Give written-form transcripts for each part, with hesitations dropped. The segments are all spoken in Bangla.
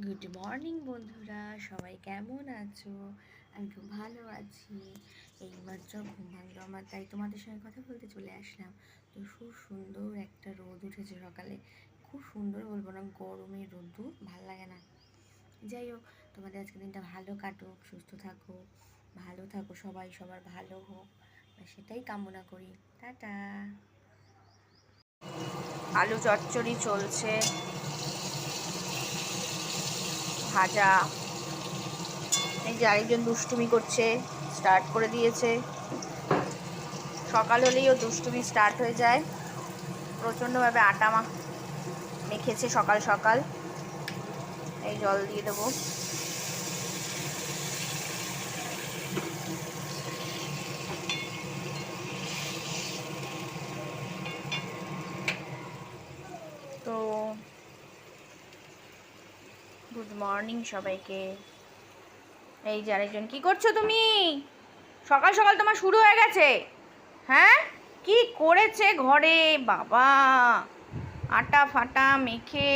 গুড মর্নিং বন্ধুরা, সবাই কেমন আছো? আমি খুব ভালো আছি। এইমাত্র ঘুম ভাঙলো আমার, তাই তোমাদের সঙ্গে কথা বলতে চলে আসলাম। তো খুব সুন্দর একটা রোদ উঠেছে সকালে। খুব সুন্দর বলবো না, গরমে রোদ্দুর ভাল লাগে না। যাই হোক, তোমাদের আজকে দিনটা ভালো কাটুক, সুস্থ থাকো, ভালো থাকো, সবাই সবার ভালো হোক, সেটাই কামনা করি। টাটা। আলু চচ্চড়ি চলছে, ভাজা। এই যে আরেকজন দুষ্টুমি করছে, স্টার্ট করে দিয়েছে। সকাল হলেই ও দুষ্টুমি স্টার্ট হয়ে যায়। প্রচণ্ডভাবে আটা মেখেছে সকাল সকাল। এই জল দিয়ে দেবো। তো গুড মর্নিং সবাইকে। এই যে আরেকজন, কি করছো তুমি? সকাল সকাল তোমার শুরু হয়ে গেছে? হ্যাঁ, কি করেছে ঘরে বাবা! আটা ফাটা মেখে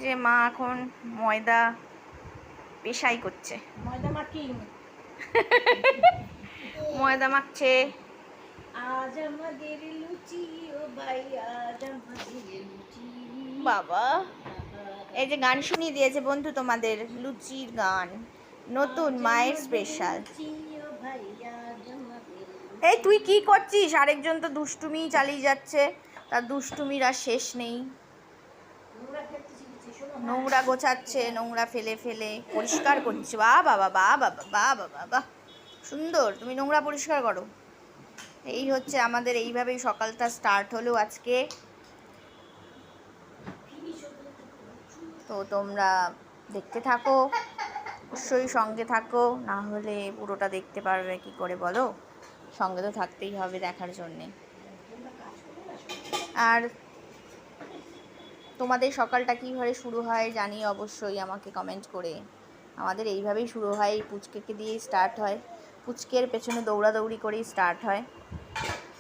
যে মা এখন ময়দা পেশাই করছে, ময়দা মাখছে। আজ আমাদের লুচি ও ভাই, আজ আমাদের লুচি। বাবা, এই যে গান শুনিয়ে দিয়েছে বন্ধু তোমাদের, লুচির গান, নতুন মায়ের স্পেশাল। এই তুই কি করছিস? আরেকজন তো দুষ্টুমি চালিয়ে যাচ্ছে, তার দুষ্টুমির আর শেষ নেই। নোংরা গোছাচ্ছে, নোংরা ফেলে ফেলে পরিষ্কার করছে। বাহ বাবা, বাহ বাবা, বাহ বাবা, বাহ সুন্দর, তুমি নোংরা পরিষ্কার করো। এই হচ্ছে আমাদের, এইভাবেই সকালটা স্টার্ট হলো আজকে। তো তোমরা দেখতে থাকো, অবশ্যই সঙ্গে থাকো, না হলে পুরোটা দেখতে পারবে কি করে বলো? সঙ্গে তো থাকতেই হবে দেখার জন্যে। আর তোমাদের সকালটা কীভাবে শুরু হয় জানিয়ে অবশ্যই আমাকে কমেন্ট করে। আমাদের এইভাবেই শুরু হয়, এই পুচকেকে দিয়েই স্টার্ট হয়, পুচকের পেছনে দৌড়াদৌড়ি করেই স্টার্ট হয়।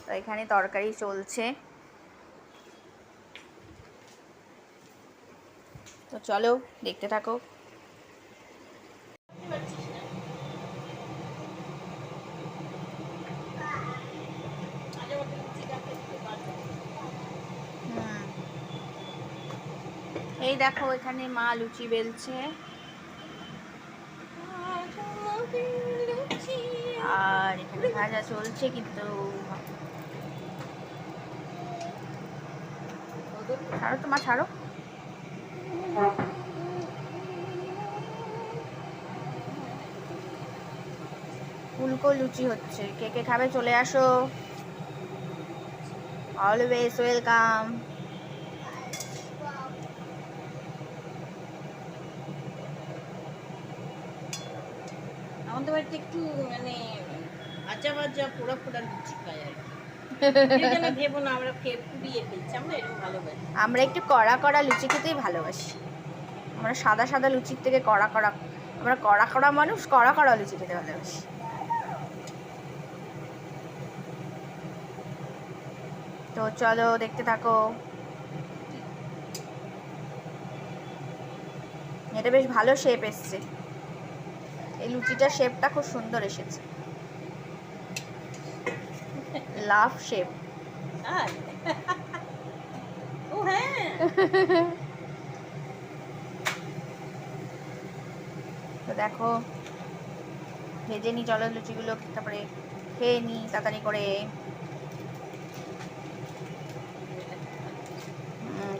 তো এখানে তরকারি চলছে, তো চলো দেখতে থাকো। এই দেখো, এখানে মা লুচি বেলছে, আর এখানে ভাজা চলছে। কিন্তু ছাড়ো, তোমার ছাড়ো। ফুলকো লুচি হচ্ছে, কে কে খাবে চলে আসো, অলওয়েজ ওয়েলকাম। আমাদের বাড়িতে একটু মানে ভাজা ভাজা পোড়া পোড়া লুচি খাই আর কি। ভেবো না আমরা পুড়িয়ে ফেলছি, আমরা এরকম ভালোবাসি। আমরা একটু কড়া কড়া লুচি খেতেই ভালোবাসি। আমরা সাদা সাদা লুচির থেকে কড়া কড়া, আমরা কড়া কড়া মানুষ, কড়া কড়া লুচি খেতে ভালোবাসি। তো চলো দেখতে থাকো। এটা বেশ ভালো শেপ এসছে, এই লুচিটার শেপটা খুব সুন্দর এসেছে, লাভ শেপ। ও হ্যাঁ, তো দেখো ভেজে নি, চলো লুচিগুলো তারপরে খেয়ে নি তাড়াতাড়ি করে।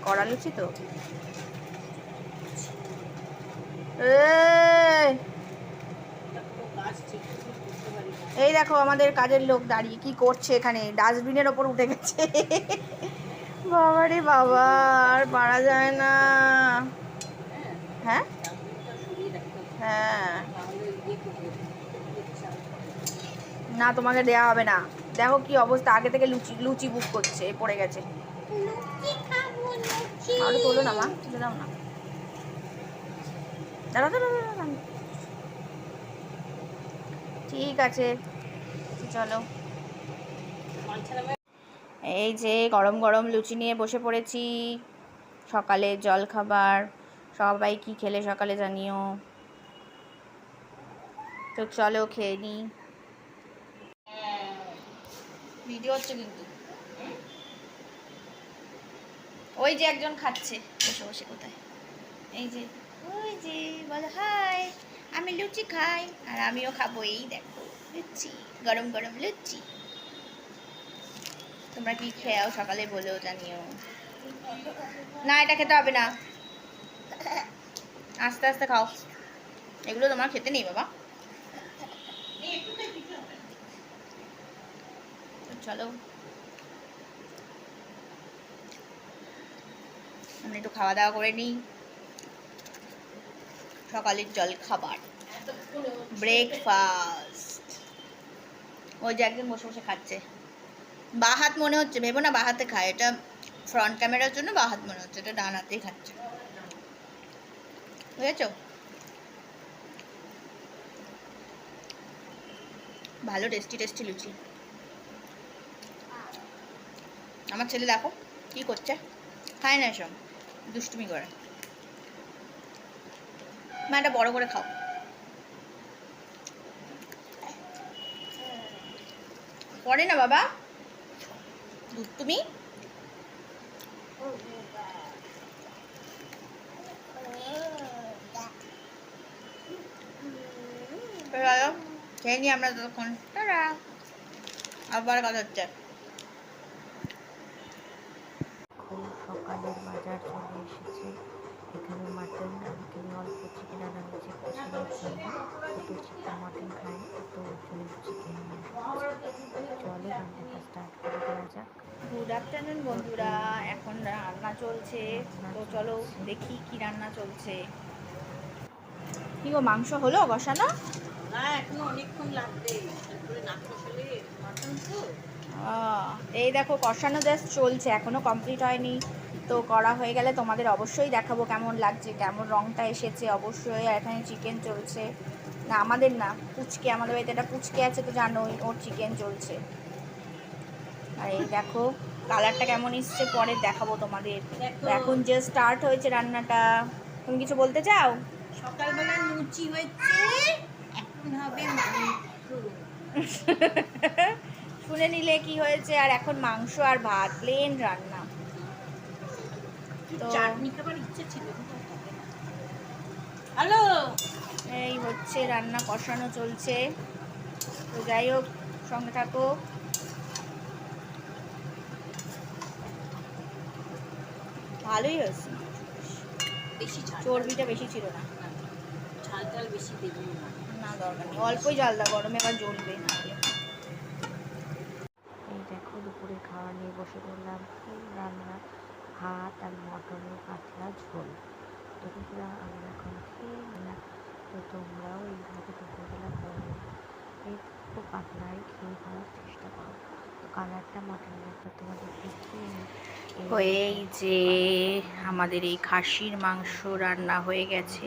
কড়া লুচি তো। এই দেখো আমাদের কাজের লোক দাঁড়িয়ে কি করছে এখানে, ডাস্টবিনের ওপর উঠে গেছে। বাবা রে বাবা, আর পারা যায় না। হ্যাঁ হ্যাঁ, না তোমাকে দেয়া হবে না। দেখো কি অবস্থা, আগে থেকে লুচি লুচি বুক করছে, পড়ে গেছে। আরো তোলো না মা, তুলে দাও না। দাঁড়া দাঁড়া দাঁড়া, ঠিক আছে চলো। এই যে গরম গরম লুচি নিয়ে বসে পড়েছি, সকালের জলখাবার। সবাই কি খেলে সকালে জানিও। তো চলো খেয়ে নি। ভিডিও হচ্ছে কিন্তু। ওই যে একজন খাচ্ছে বসে বসে। কোথায়? এই যে, ওই যে বলো হাই, আমি লুচি খাই। আর আমিও খাবো, এই দেখো লুচি, গরম গরম লুচি। তোমরা কি খেয়াও সকালে বলেও জানিও। না, এটা খেতে হবে না, আস্তে আস্তে খাও। এগুলো তোমার খেতে নেই বাবা। চলো আমরা একটু খাওয়া দাওয়া করে নিই। সকালের জল খাবার, ব্রেকফাস্ট। ওই যে একজন বসে বসে খাচ্ছে, বা হাত মনে হচ্ছে, ভেবো না বা হাতে খায়, এটা ফ্রন্ট ক্যামেরার জন্য বা হাত মনে হচ্ছে, এটা ডান হাতেই খাচ্ছে, বুঝেছো? ভালো টেস্টি টেস্টি লুচি। আমার ছেলে দেখো কি করছে, খায় না এসব, দুষ্টুমি করে। মা এটা বড় করে খাও। পড়ে না বাবা, দুষ্টুমি। খেয়ে নি আমরা ততক্ষণ, টাটা, আবার কথা হচ্ছে। সকালের বাজার চলে এসেছে। এখানে মাটন, এখানে অল্প চিকেন আনা হয়েছে একটু ছেলের জন্য, তো চিকেন মাটন খায় না, তো ওর জন্য চিকেন নিয়ে এসেছে। চলো রান্নাটা স্টার্ট করে দেওয়া যাক। গুড আফটারনুন বন্ধুরা, এখন রান্না চলছে। তো চলো দেখি কি রান্না চলছে। কি গো, মাংস হলো কষানো? না, এখনো অনেকক্ষণ লাগবে, তারপরে না কষালে মাটন তো। এই দেখো কষানো জাস্ট চলছে, এখনো কমপ্লিট হয়নি। তো করা হয়ে গেলে তোমাদের অবশ্যই দেখাবো কেমন লাগছে, কেমন রঙটা এসেছে অবশ্যই। আর এখানে চিকেন চলছে, না আমাদের না, পুচকে, আমাদের বাড়িতে একটা পুচকে আছে তো জানোই, ওর চিকেন চলছে। আর এই দেখো কালারটা কেমন এসছে পরে দেখাবো তোমাদের। তো এখন জাস্ট স্টার্ট হয়েছে রান্নাটা। তুমি কিছু বলতে চাও? সকালবেলা লুচি হয়েছে, এখন হবে মাংস। শুনে নিলে কি হয়েছে। আর এখন মাংস আর ভাত, প্লেন রান্না। তো চাটনি খাবার ইচ্ছে ছিল। হ্যালো, এই হচ্ছে রান্না, কষানো চলছে। তো যাই হোক, সঙ্গে থাকো। ভালোই হয়েছে, বেশি ঝাল, চর্বিটা বেশি ছিল না। ঝাল টাল বেশি দেবেন না। না দরকার নেই, অল্পই ঝাল দাও, গরমে আবার জ্বলবে না হলে। এই দেখো দুপুরে খাওয়া নিয়ে বসে পড়লাম, ফুল রান্না, ভাত আর মটনের পাতলা ঝোল। তো বন্ধুরা আমরা এখন খেয়ে নিলাম। তো তোমরাও এইভাবে দুপুরবেলা করো, একটু পাতলাই খেয়ে খাওয়ার চেষ্টা করো। তো কালারটা মটনের একটা তোমাদের দেখিয়ে নিই। এই যে আমাদের এই খাসির মাংস রান্না হয়ে গেছে।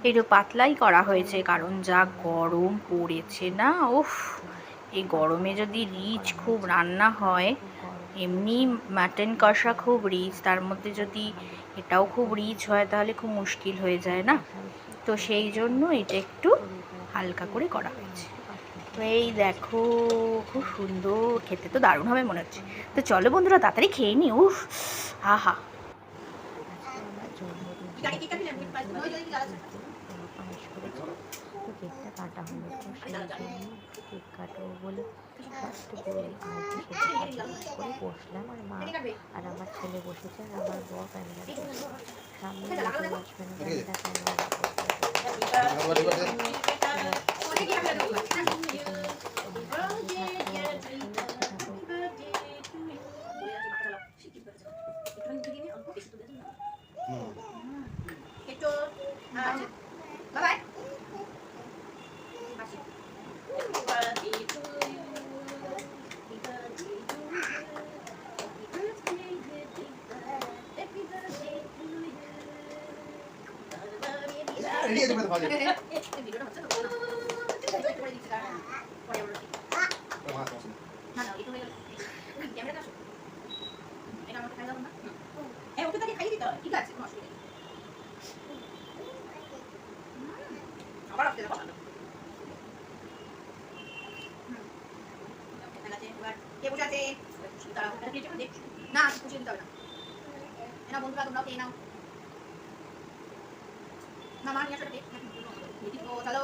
একটু পাতলাই করা হয়েছে, কারণ যা গরম পড়েছে না, উফ, এই গরমে যদি রিচ খুব রান্না হয়, এমনি মাটন কষা খুব রিচ, তার মধ্যে যদি এটাও খুব রিচ হয় তাহলে খুব মুশকিল হয়ে যায় না। তো সেই জন্য এটা একটু হালকা করে করা হয়েছে। তো এই দেখো খুব সুন্দর, খেতে তো দারুণ হবে মনে হচ্ছে। তো চলো বন্ধুরা তাড়াতাড়ি খেয়ে নি। উফ, হা হা। পায়েস করেছিল, তো কেকটা কাটা হলো, তো সেই জন্য কেক কাটবো বলে একটু করে বসলাম। আর মা আর আমার ছেলে বসেছে, আর আমার বর ক্যামেরা সামনে আসবে না, ক্যামেরা বাই। আবার আসতে কথা না। এবার কে বসে আছে? না পুষিয়ে দিতে হবে না। না বন্ধুরা তোমরাও খেয়ে নাও। না মা নিয়ে আসো রে। ও চলো।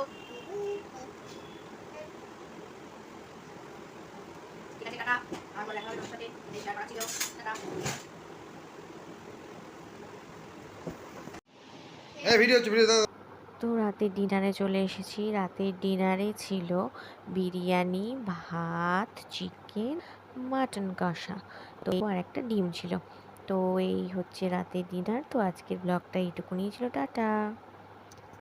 ঠিক আছে টাটা। আমার দেখা হবে তোমার সাথে। শেয়ার করা ছিল। টাটা। তো রাতের ডিনারে চলে এসেছি। রাতের ডিনারে ছিল বিরিয়ানি, ভাত, চিকেন, মাটন কষা, তো আর একটা ডিম ছিল। তো এই হচ্ছে রাতের ডিনার। তো আজকের ব্লগটা এইটুকুনি ছিল। টাটা।